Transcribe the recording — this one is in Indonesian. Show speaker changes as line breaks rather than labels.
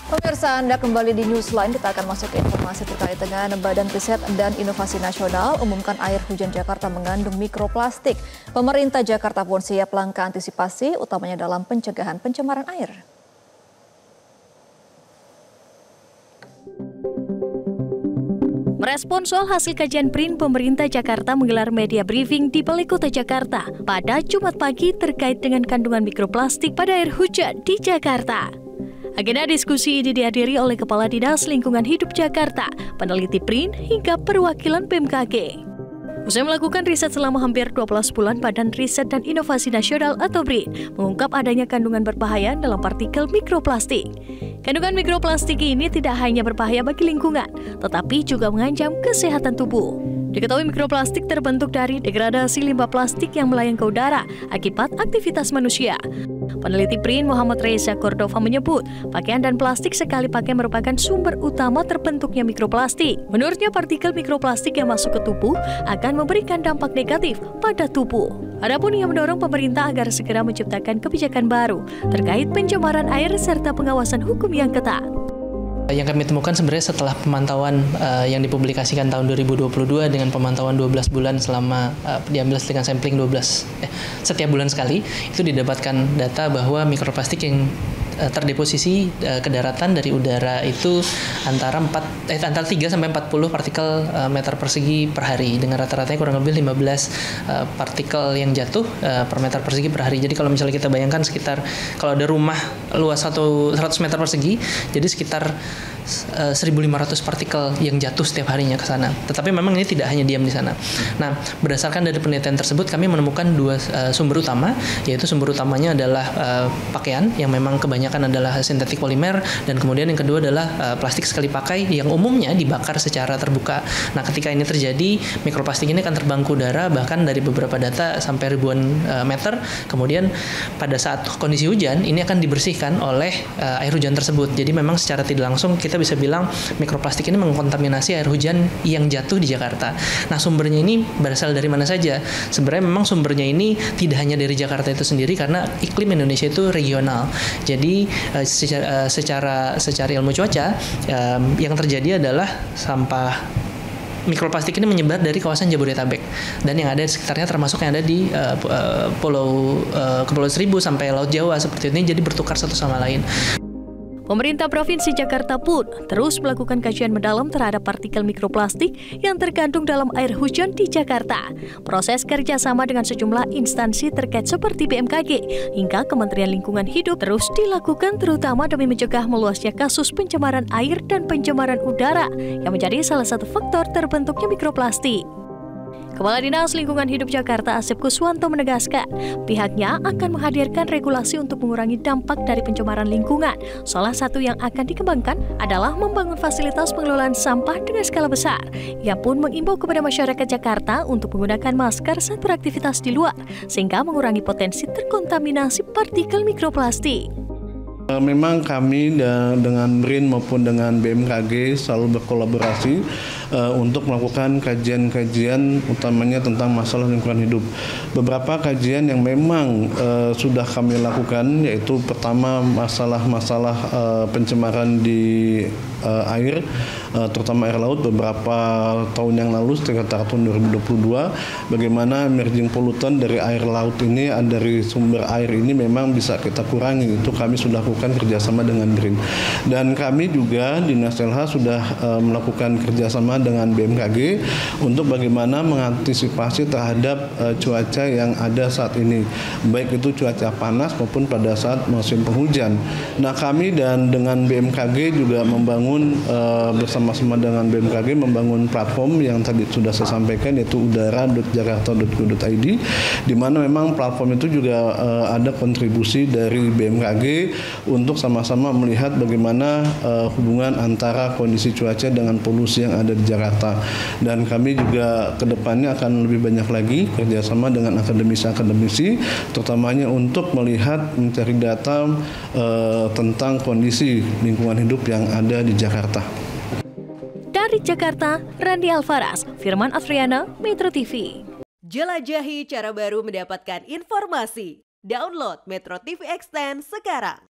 Pemirsa, Anda kembali di Newsline. Kita akan masuk ke informasi terkait dengan Badan Riset dan Inovasi Nasional umumkan air hujan Jakarta mengandung mikroplastik. Pemerintah Jakarta pun siap langkah antisipasi, utamanya dalam pencegahan pencemaran air.
Merespon soal hasil kajian BRIN, pemerintah Jakarta menggelar media briefing di Balai Kota Jakarta pada Jumat pagi terkait dengan kandungan mikroplastik pada air hujan di Jakarta. Agenda diskusi ini dihadiri oleh Kepala Dinas Lingkungan Hidup Jakarta, peneliti BRIN, hingga perwakilan BMKG. Usai melakukan riset selama hampir 12 bulan, Badan Riset dan Inovasi Nasional atau BRIN mengungkap adanya kandungan berbahaya dalam partikel mikroplastik. Kandungan mikroplastik ini tidak hanya berbahaya bagi lingkungan, tetapi juga mengancam kesehatan tubuh. Diketahui mikroplastik terbentuk dari degradasi limbah plastik yang melayang ke udara akibat aktivitas manusia. Peneliti BRIN Muhammad Reza Cordova menyebut, pakaian dan plastik sekali pakai merupakan sumber utama terbentuknya mikroplastik. Menurutnya, partikel mikroplastik yang masuk ke tubuh akan memberikan dampak negatif pada tubuh. Adapun ia mendorong pemerintah agar segera menciptakan kebijakan baru terkait pencemaran air serta pengawasan hukum yang ketat.
Yang kami temukan sebenarnya setelah pemantauan yang dipublikasikan tahun 2022 dengan pemantauan 12 bulan selama diambil dengan sampling setiap bulan sekali, itu didapatkan data bahwa mikroplastik yang terdeposisi ke daratan dari udara itu antara 3 sampai 40 partikel meter persegi per hari, dengan rata-ratanya kurang lebih 15 partikel yang jatuh per meter persegi per hari. Jadi kalau misalnya kita bayangkan sekitar, kalau ada rumah luas 100 meter persegi, jadi sekitar 1.500 partikel yang jatuh setiap harinya ke sana. Tetapi memang ini tidak hanya diam di sana. Nah, berdasarkan dari penelitian tersebut, kami menemukan dua sumber utama, yaitu sumber utamanya adalah pakaian yang memang kebanyakan adalah sintetik polimer, dan kemudian yang kedua adalah plastik sekali pakai yang umumnya dibakar secara terbuka. Nah, ketika ini terjadi, mikroplastik ini akan terbang ke udara, bahkan dari beberapa data sampai ribuan meter. Kemudian pada saat kondisi hujan, ini akan dibersihkan oleh air hujan tersebut. Jadi memang secara tidak langsung kita bisa bilang mikroplastik ini mengkontaminasi air hujan yang jatuh di Jakarta. Nah, sumbernya ini berasal dari mana saja? Sebenarnya memang sumbernya ini tidak hanya dari Jakarta itu sendiri, karena iklim Indonesia itu regional. Jadi secara ilmu cuaca, yang terjadi adalah sampah mikroplastik ini menyebar dari kawasan Jabodetabek dan yang ada di sekitarnya, termasuk yang ada di Kepulauan Seribu sampai Laut Jawa seperti ini, jadi bertukar satu sama lain.
Pemerintah Provinsi Jakarta pun terus melakukan kajian mendalam terhadap partikel mikroplastik yang terkandung dalam air hujan di Jakarta. Proses kerjasama dengan sejumlah instansi terkait seperti BMKG hingga Kementerian Lingkungan Hidup terus dilakukan, terutama demi mencegah meluasnya kasus pencemaran air dan pencemaran udara yang menjadi salah satu faktor terbentuknya mikroplastik. Kepala Dinas Lingkungan Hidup Jakarta Asep Kuswanto menegaskan, pihaknya akan menghadirkan regulasi untuk mengurangi dampak dari pencemaran lingkungan. Salah satu yang akan dikembangkan adalah membangun fasilitas pengelolaan sampah dengan skala besar. Ia pun mengimbau kepada masyarakat Jakarta untuk menggunakan masker saat beraktivitas di luar, sehingga mengurangi potensi terkontaminasi partikel mikroplastik.
Memang kami dengan BRIN maupun dengan BMKG selalu berkolaborasi untuk melakukan kajian-kajian utamanya tentang masalah lingkungan hidup. Beberapa kajian yang memang sudah kami lakukan, yaitu pertama masalah pencemaran di air, terutama air laut beberapa tahun yang lalu, sekitar tahun 2022, bagaimana emerging pollutant dari air laut ini, dari sumber air ini memang bisa kita kurangi. Itu kami sudah lakukan kerjasama dengan BRIN. Dan kami juga Dinas LH sudah melakukan kerjasama dengan BMKG untuk bagaimana mengantisipasi terhadap cuaca yang ada saat ini, baik itu cuaca panas maupun pada saat musim penghujan. Nah, kami dan dengan BMKG juga membangun bersama-sama dengan BMKG membangun platform yang tadi sudah saya sampaikan, yaitu udara.jakarta.go.id, di mana memang platform itu juga ada kontribusi dari BMKG untuk sama-sama melihat bagaimana hubungan antara kondisi cuaca dengan polusi yang ada di Jakarta. Dan kami juga kedepannya akan lebih banyak lagi kerjasama dengan akademisi-akademisi, terutamanya untuk melihat mencari data tentang kondisi lingkungan hidup yang ada di Jakarta.
Dari Jakarta, Randy Alfaras, Firman Afriana, Metro TV.
Jelajahi cara baru mendapatkan informasi. Download Metro TV Extend sekarang.